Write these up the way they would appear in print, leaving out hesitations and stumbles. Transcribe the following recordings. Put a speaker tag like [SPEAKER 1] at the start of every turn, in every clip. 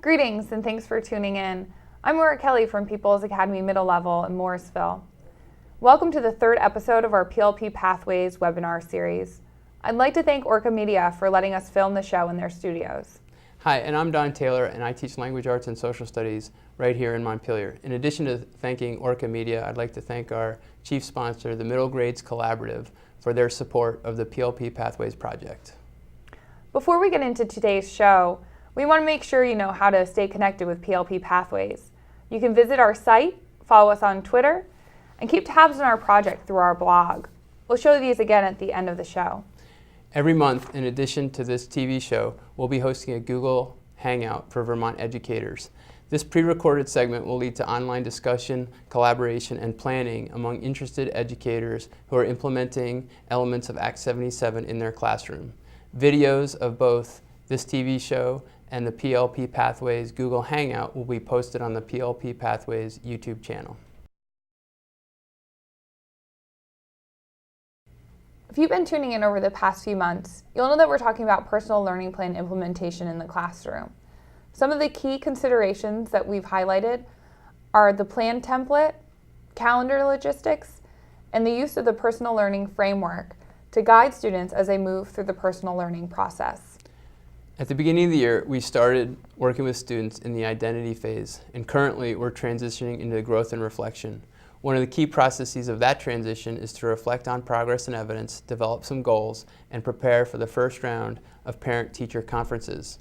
[SPEAKER 1] Greetings and thanks for tuning in. I'm Maura Kelly from People's Academy Middle Level in Morrisville. Welcome to the third episode of our PLP Pathways webinar series. I'd like to thank Orca Media for letting us film the show in their studios.
[SPEAKER 2] Hi, and I'm Don Taylor, and I teach language arts and social studies right here in Montpelier. In addition to thanking Orca Media, I'd like to thank our chief sponsor, the Middle Grades Collaborative, for their support of the PLP Pathways project.
[SPEAKER 1] Before we get into today's show, we want to make sure you know how to stay connected with PLP Pathways. You can visit our site, follow us on Twitter, and keep tabs on our project through our blog. We'll show these again at the end of the show.
[SPEAKER 2] Every month, in addition to this TV show, we'll be hosting a Google Hangout for Vermont educators. This pre-recorded segment will lead to online discussion, collaboration, and planning among interested educators who are implementing elements of Act 77 in their classroom. Videos of both this TV show and the PLP Pathways Google Hangout will be posted on the PLP Pathways YouTube channel.
[SPEAKER 1] If you've been tuning in over the past few months, you'll know that we're talking about personal learning plan implementation in the classroom. Some of the key considerations that we've highlighted are the plan template, calendar logistics, and the use of the personal learning framework to guide students as they move through the personal learning process.
[SPEAKER 2] At the beginning of the year, we started working with students in the identity phase, and currently we're transitioning into growth and reflection. One of the key processes of that transition is to reflect on progress and evidence, develop some goals, and prepare for the first round of parent-teacher conferences.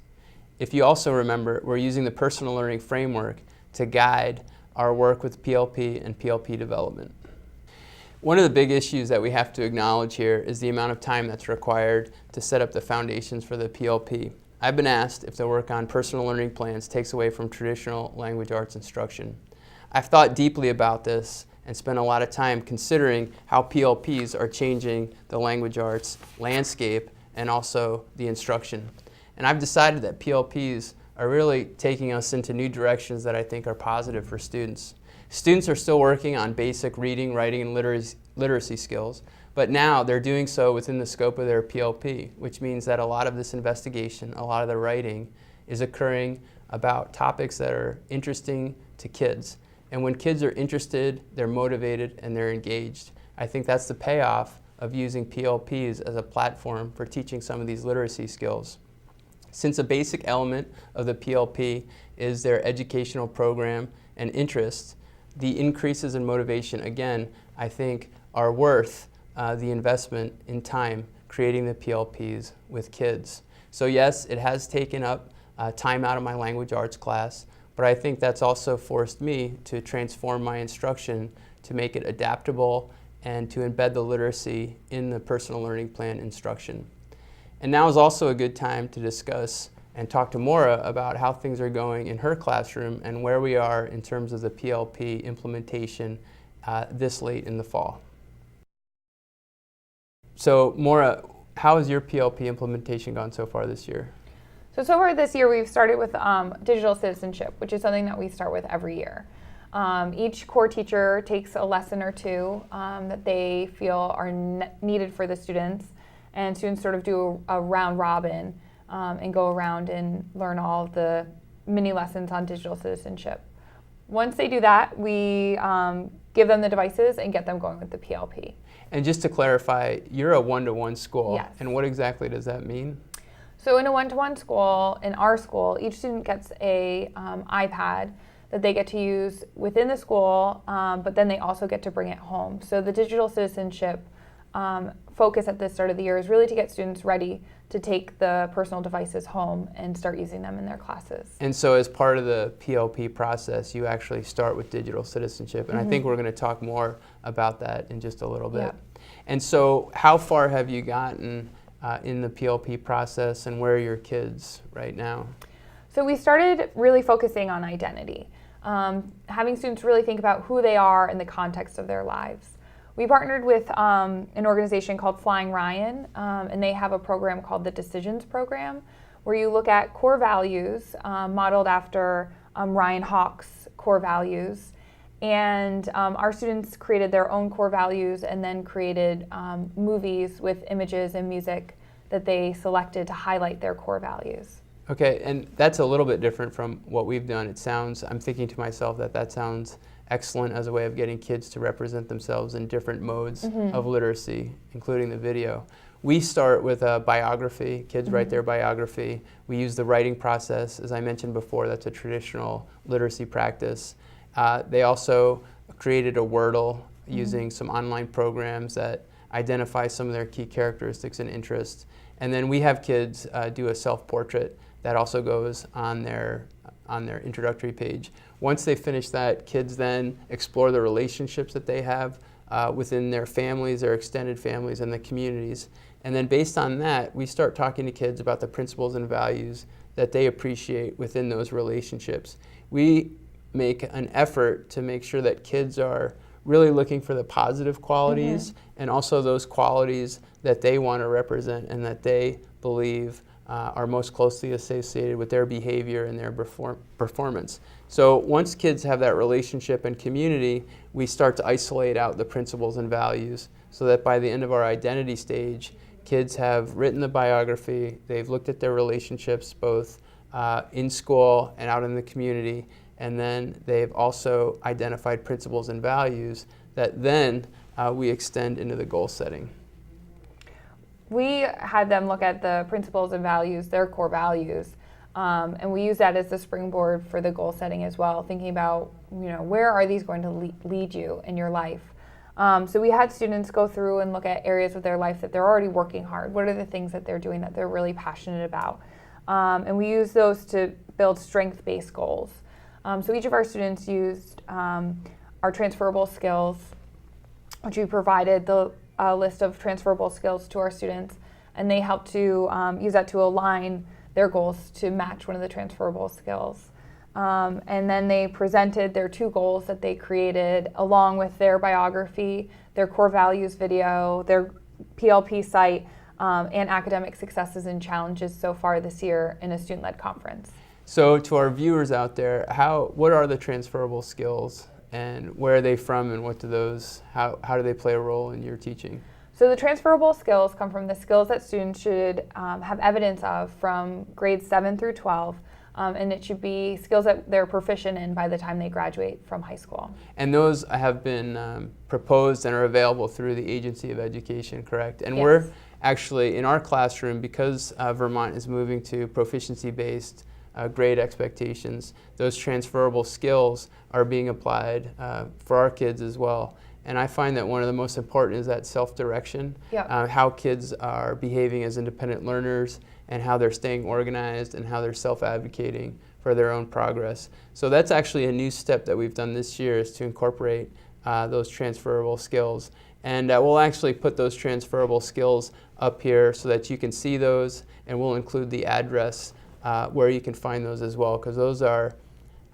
[SPEAKER 2] If you also remember, we're using the personal learning framework to guide our work with PLP and PLP development. One of the big issues that we have to acknowledge here is the amount of time that's required to set up the foundations for the PLP. I've been asked if the work on personal learning plans takes away from traditional language arts instruction. I've thought deeply about this and spent a lot of time considering how PLPs are changing the language arts landscape and also the instruction. And I've decided that PLPs are really taking us into new directions that I think are positive for students. Students are still working on basic reading, writing, and literacy skills, but now they're doing so within the scope of their PLP, which means that a lot of this investigation, a lot of the writing is occurring about topics that are interesting to kids. And when kids are interested, they're motivated, and they're engaged. I think that's the payoff of using PLPs as a platform for teaching some of these literacy skills. Since a basic element of the PLP is their educational program and interest, the increases in motivation, again, I think are worth the investment in time creating the PLPs with kids. So yes, it has taken up time out of my language arts class, but I think that's also forced me to transform my instruction to make it adaptable and to embed the literacy in the personal learning plan instruction. And now is also a good time to discuss and talk to Maura about how things are going in her classroom and where we are in terms of the PLP implementation this late in the fall. So Maura, how has your PLP implementation gone so far this year?
[SPEAKER 1] So far this year we've started with digital citizenship, which is something that we start with every year. Each core teacher takes a lesson or two that they feel are needed for the students, and students sort of do a round robin and go around and learn all of the mini lessons on digital citizenship. Once they do that, we give them the devices and get them going with the PLP.
[SPEAKER 2] And just to clarify, you're a one-to-one school.
[SPEAKER 1] Yes.
[SPEAKER 2] And what exactly does that mean?
[SPEAKER 1] So in a one-to-one school, in our school, each student gets a iPad that they get to use within the school, but then they also get to bring it home. So the digital citizenship focus at the start of the year is really to get students ready to take the personal devices home and start using them in their classes.
[SPEAKER 2] And so as part of the PLP process, you actually start with digital citizenship. And I think we're going to talk more about that in just a little bit.
[SPEAKER 1] Yeah.
[SPEAKER 2] And so how far have you gotten in the PLP process, and where are your kids right now?
[SPEAKER 1] So we started really focusing on identity, having students really think about who they are in the context of their lives. We partnered with an organization called Flying Ryan, and they have a program called the Decisions Program, where you look at core values modeled after Ryan Hawk's core values. And our students created their own core values and then created movies with images and music that they selected to highlight their core values.
[SPEAKER 2] Okay, and that's a little bit different from what we've done. I'm thinking to myself that sounds excellent as a way of getting kids to represent themselves in different modes of literacy, including the video. We start with a biography. Kids write their biography. We use the writing process. As I mentioned before, that's a traditional literacy practice. They also created a Wordle using some online programs that identify some of their key characteristics and interests. And then we have kids do a self-portrait that also goes on their introductory page. Once they finish that, kids then explore the relationships that they have within their families, their extended families, and the communities. And then based on that, we start talking to kids about the principles and values that they appreciate within those relationships. We make an effort to make sure that kids are really looking for the positive qualities and also those qualities that they want to represent and that they believe are most closely associated with their behavior and their performance. So once kids have that relationship and community, we start to isolate out the principles and values so that by the end of our identity stage, kids have written the biography, they've looked at their relationships both in school and out in the community, and then they've also identified principles and values that then we extend into the goal setting.
[SPEAKER 1] We had them look at the principles and values, their core values, and we use that as the springboard for the goal setting as well, thinking about, where are these going to lead you in your life? So we had students go through and look at areas of their life that they're already working hard. What are the things that they're doing that they're really passionate about? And we use those to build strength-based goals. So each of our students used our transferable skills, which we provided a list of transferable skills to our students, and they helped to use that to align their goals to match one of the transferable skills. And then they presented their 2 goals that they created along with their biography, their core values video, their PLP site, and academic successes and challenges so far this year in a student-led conference.
[SPEAKER 2] So to our viewers out there, what are the transferable skills and where are they from and how do they play a role in your teaching?
[SPEAKER 1] So the transferable skills come from the skills that students should have evidence of from grades 7 through 12, and it should be skills that they're proficient in by the time they graduate from high school. And
[SPEAKER 2] those have been proposed and are available through the Agency of Education, correct? And
[SPEAKER 1] yes.
[SPEAKER 2] We're actually in our classroom, because Vermont is moving to proficiency-based grade expectations, those transferable skills are being applied for our kids as well. And I find that one of the most important is that self-direction, how kids are behaving as independent learners and how they're staying organized and how they're self-advocating for their own progress. So that's actually a new step that we've done this year, is to incorporate those transferable skills. And we'll actually put those transferable skills up here so that you can see those, and we'll include the address where you can find those as well, because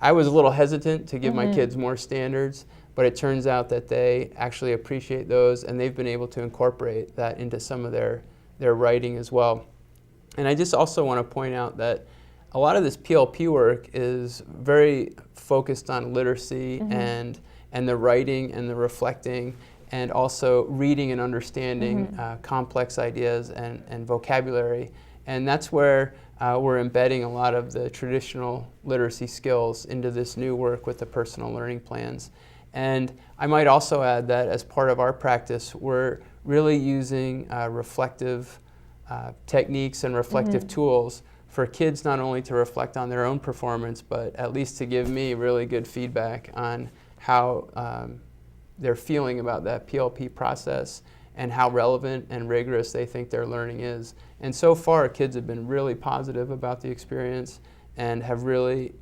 [SPEAKER 2] I was a little hesitant to give my kids more standards, but it turns out that they actually appreciate those, and they've been able to incorporate that into some of their writing as well. And I just also want to point out that a lot of this PLP work is very focused on literacy and the writing and the reflecting, and also reading and understanding complex ideas and vocabulary. And that's where we're embedding a lot of the traditional literacy skills into this new work with the personal learning plans. And I might also add that as part of our practice, we're really using reflective techniques and reflective tools for kids not only to reflect on their own performance, but at least to give me really good feedback on how they're feeling about that PLP process and how relevant and rigorous they think their learning is. And so far, kids have been really positive about the experience and have really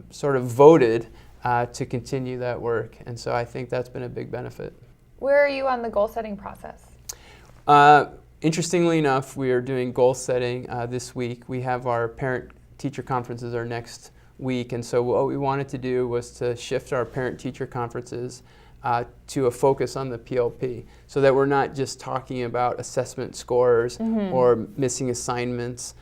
[SPEAKER 2] sort of voted to continue that work. And so I think that's been a big benefit.
[SPEAKER 1] Where are you on the goal setting process?
[SPEAKER 2] Interestingly enough, we are doing goal setting this week. We have our parent-teacher conferences are next week, and so what we wanted to do was to shift our parent-teacher conferences to a focus on the PLP, so that we're not just talking about assessment scores or missing assignments.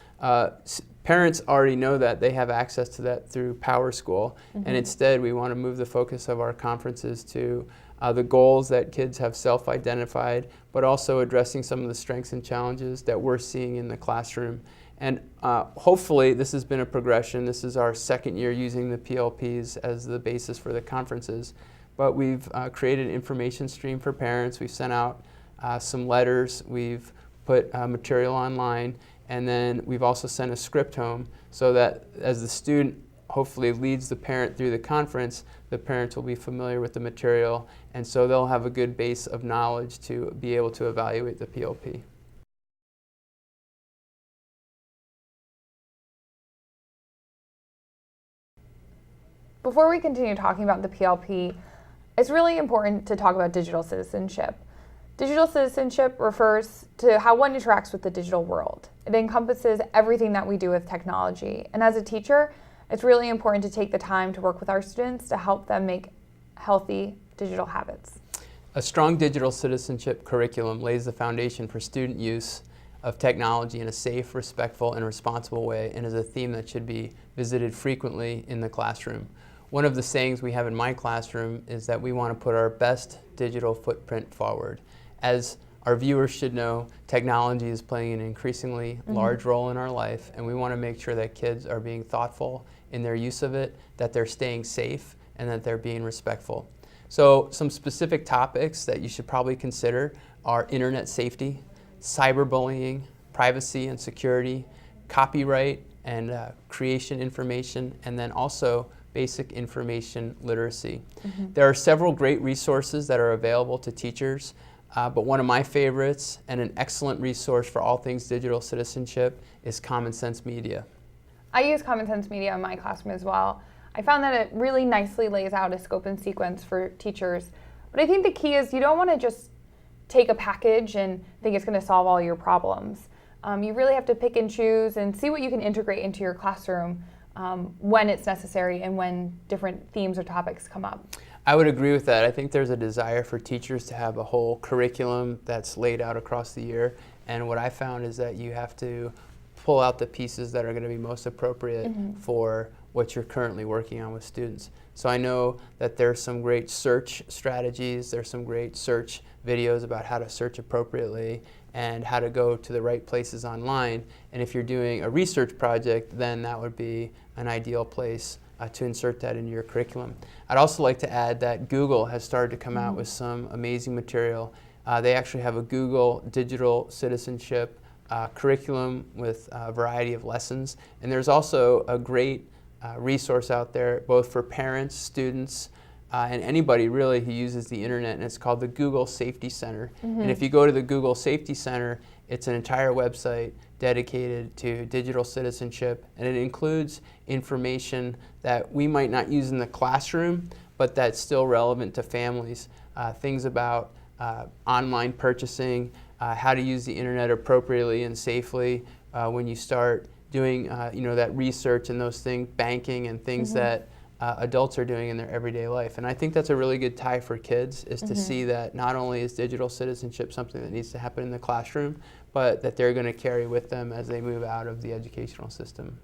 [SPEAKER 2] Parents already know that. They have access to that through PowerSchool, and instead we want to move the focus of our conferences to the goals that kids have self-identified, but also addressing some of the strengths and challenges that we're seeing in the classroom. And hopefully this has been a progression. This is our second year using the PLPs as the basis for the conferences. But we've created an information stream for parents. We've sent out some letters. We've put material online. And then we've also sent a script home so that as the student hopefully leads the parent through the conference, the parents will be familiar with the material, and so they'll have a good base of knowledge to be able to evaluate the PLP.
[SPEAKER 1] Before we continue talking about the PLP, it's really important to talk about digital citizenship. Digital citizenship refers to how one interacts with the digital world. It encompasses everything that we do with technology. And as a teacher, it's really important to take the time to work with our students to help them make healthy digital habits.
[SPEAKER 2] A strong digital citizenship curriculum lays the foundation for student use of technology in a safe, respectful, and responsible way, and is a theme that should be visited frequently in the classroom. One of the sayings we have in my classroom is that we want to put our best digital footprint forward. As our viewers should know, technology is playing an increasingly large role in our life, and we want to make sure that kids are being thoughtful in their use of it, that they're staying safe, and that they're being respectful. So some specific topics that you should probably consider are internet safety, cyberbullying, privacy and security, copyright and creation information, and then also basic information literacy. There are several great resources that are available to teachers, but one of my favorites and an excellent resource for all things digital citizenship is Common Sense Media.
[SPEAKER 1] I use Common Sense Media in my classroom as well. I found that it really nicely lays out a scope and sequence for teachers. But I think the key is you don't want to just take a package and think it's going to solve all your problems. You really have to pick and choose and see what you can integrate into your classroom when it's necessary and when different themes or topics come up.
[SPEAKER 2] I would agree with that. I think there's a desire for teachers to have a whole curriculum that's laid out across the year. And what I found is that you have to pull out the pieces that are going to be most appropriate for what you're currently working on with students. So I know that there's some great search strategies, there's some great search videos about how to search appropriately and how to go to the right places online. And if you're doing a research project, then that would be an ideal place to insert that into your curriculum. I'd also like to add that Google has started to come out with some amazing material. They actually have a Google Digital Citizenship curriculum with a variety of lessons. And there's also a great resource out there both for parents, students, and anybody really who uses the internet, and it's called the Google Safety Center. And if you go to the Google Safety Center, it's an entire website dedicated to digital citizenship, and it includes information that we might not use in the classroom, but that's still relevant to families. Things about online purchasing, how to use the internet appropriately and safely when you start doing that research and those things, banking and things that adults are doing in their everyday life. And I think that's a really good tie for kids, is to see that not only is digital citizenship something that needs to happen in the classroom, but that they're going to carry with them as they move out of the educational system.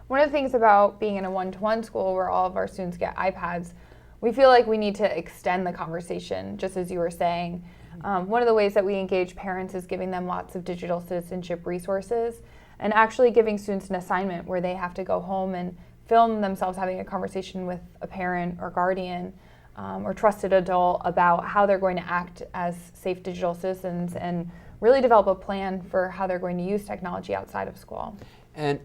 [SPEAKER 1] One of the things about being in a one-to-one school where all of our students get iPads, we feel like we need to extend the conversation, just as you were saying. One of the ways that we engage parents is giving them lots of digital citizenship resources and actually giving students an assignment where they have to go home and film themselves having a conversation with a parent or guardian or trusted adult about how they're going to act as safe digital citizens and really develop a plan for how they're going to use technology outside of school.
[SPEAKER 2] And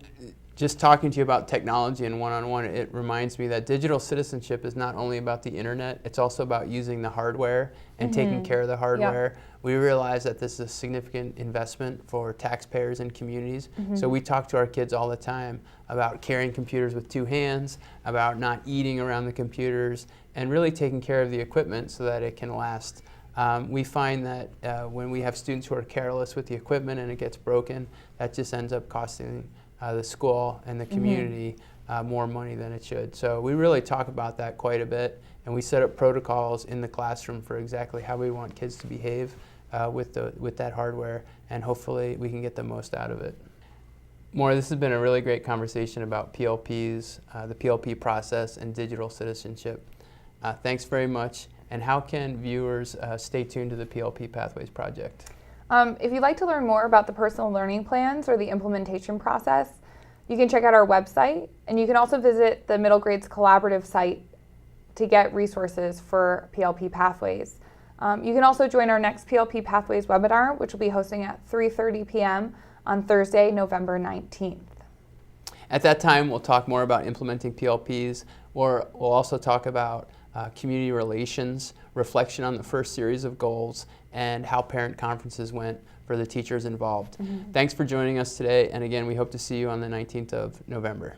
[SPEAKER 2] just talking to you about technology and one-on-one, it reminds me that digital citizenship is not only about the internet, it's also about using the hardware and taking care of the hardware. We realize that this is a significant investment for taxpayers and communities. So we talk to our kids all the time about carrying computers with two hands, about not eating around the computers, and really taking care of the equipment so that it can last. We find that when we have students who are careless with the equipment and it gets broken, that just ends up costing the school and the community more money than it should. So we really talk about that quite a bit, and we set up protocols in the classroom for exactly how we want kids to behave with that hardware, and hopefully we can get the most out of it. Maura, this has been a really great conversation about PLPs, the PLP process, and digital citizenship. Thanks very much. And how can viewers stay tuned to the PLP Pathways project?
[SPEAKER 1] If you'd like to learn more about the personal learning plans or the implementation process, you can check out our website, and you can also visit the Middle Grades Collaborative site to get resources for PLP Pathways. You can also join our next PLP Pathways webinar, which will be hosting at 3:30 p.m. on Thursday, November 19th.
[SPEAKER 2] At that time, we'll talk more about implementing PLPs, or we'll also talk about community relations, reflection on the first series of goals, and how parent conferences went for the teachers involved. Thanks for joining us today, and again, we hope to see you on the 19th of November.